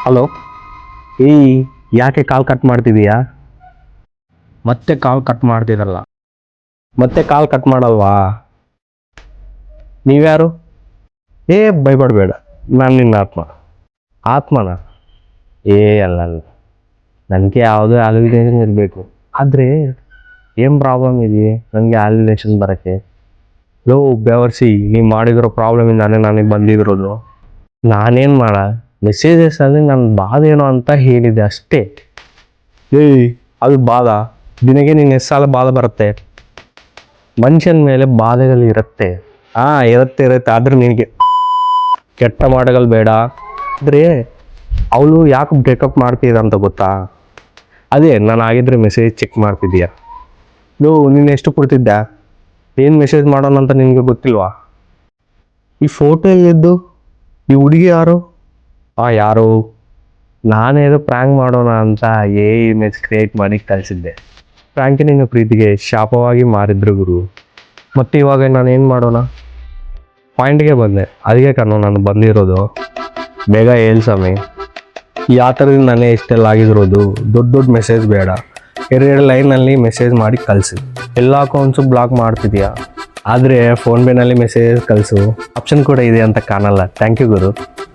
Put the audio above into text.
Hello. ಯಾಕೆ call cut ಮಾಡ್ತಿದೀಯಾ? ಮತ್ತೆ call cut ಮಾಡ್ತಿರಲ್ಲ. ಮತ್ತೆ ಕಾಲ್ ಕಟ್ ಮಾಡಲ್ವಾ? ನೀವ್ಯಾರು? ಭಯಪಡಬೇಡ, ನಾನು ನಿನ್ನ ಆತ್ಮನ. ಅಲ್ಲ, ನನಗೆ ಯಾವುದೋ ಆಲ್ವಿನೇಷನ್ ಇರಬೇಕು. ಆದರೆ ಏನು ಪ್ರಾಬ್ಲಮ್ ಇದೆಯೇ ನನಗೆ ಆಲ್ವಿನೇಷನ್ ಬರೋಕ್ಕೆ? ಬೆವರ್ಸಿ ನೀವು ಮಾಡಿದಿರೋ ಪ್ರಾಬ್ಲಮಿಂದಾನೇ ನನಗೆ ಬಂದಿರೋದು. ನಾನೇನು ಮಾಡ, ಮೆಸೇಜಸಲ್ಲಿ ನನ್ನ ಬಾಧೇನೋ ಅಂತ ಹೇಳಿದೆ ಅಷ್ಟೇ. ಅದು ಬಾಧ, ದಿನಕ್ಕೆ ನಿನ್ನ ಎಷ್ಟು ಸಾಲ ಬಾಧ ಬರುತ್ತೆ? ಮನುಷ್ಯನ ಮೇಲೆ ಬಾಧೆಗಳು ಇರುತ್ತೆ. ಇರುತ್ತೆ. ಆದ್ರೆ ನಿನಗೆ ಕೆಟ್ಟ ಮಾಟಗಳು ಬೇಡ. ಆದರೆ ಅವಳು ಯಾಕೆ ಬ್ರೇಕಪ್ ಮಾಡ್ತಿದ್ದ ಅಂತ ಗೊತ್ತಾ? ಅದೇ ನಾನು ಆಗಿದ್ರೆ ಮೆಸೇಜ್ ಚೆಕ್ ಮಾಡ್ತಿದ್ದೀಯ. ನೀನು ಎಷ್ಟು ಕೊಡ್ತಿದ್ದ? ಏನು ಮೆಸೇಜ್ ಮಾಡೋಣ ಅಂತ ನಿನಗೆ ಗೊತ್ತಿಲ್ವಾ? ಈ ಫೋಟೋ ಎದ್ದು ಈ ಹುಡುಗಿ ಯಾರು? ಯಾರು? ನಾನೇನೋ ಪ್ರ್ಯಾಂಕ್ ಮಾಡೋಣ ಅಂತ ಇಮೇಜ್ ಕ್ರಿಯೇಟ್ ಮಾಡಿ ಕಳಿಸಿದ್ದೆ. ಪ್ರ್ಯಾಂಕಿ ನಿನ್ನ ಪ್ರೀತಿಗೆ ಶಾಪವಾಗಿ ಮಾರಿದ್ರು ಗುರು. ಮತ್ತೆ ಇವಾಗ ನಾನು ಏನು ಮಾಡೋಣ? ಪಾಯಿಂಟ್ಗೆ ಬಂದೆ. ಅದಕ್ಕೆ ಕಣ್ಣು ನಾನು ಬಂದಿರೋದು. ಬೇಗ ಹೇಳು ಸ್ವಾಮಿ. ಆ ಥರದಿಂದ ನಾನೇ ಇಷ್ಟೆಲ್ಲ ಆಗಿರೋದು. ದೊಡ್ಡ ಮೆಸೇಜ್ ಬೇಡ, ಎರಡು ಲೈನಲ್ಲಿ ಮೆಸೇಜ್ ಮಾಡಿ ಕಳಿಸಿ. ಎಲ್ಲ ಅಕೌಂಟ್ಸು ಬ್ಲಾಕ್ ಮಾಡ್ತಿದ್ಯಾ, ಆದರೆ ಫೋನ್ಪೇನಲ್ಲಿ ಮೆಸೇಜ್ ಕಳಿಸು ಆಪ್ಷನ್ ಕೂಡ ಇದೆ ಅಂತ ಕಾಣಲ್ಲ. Thank you Guru.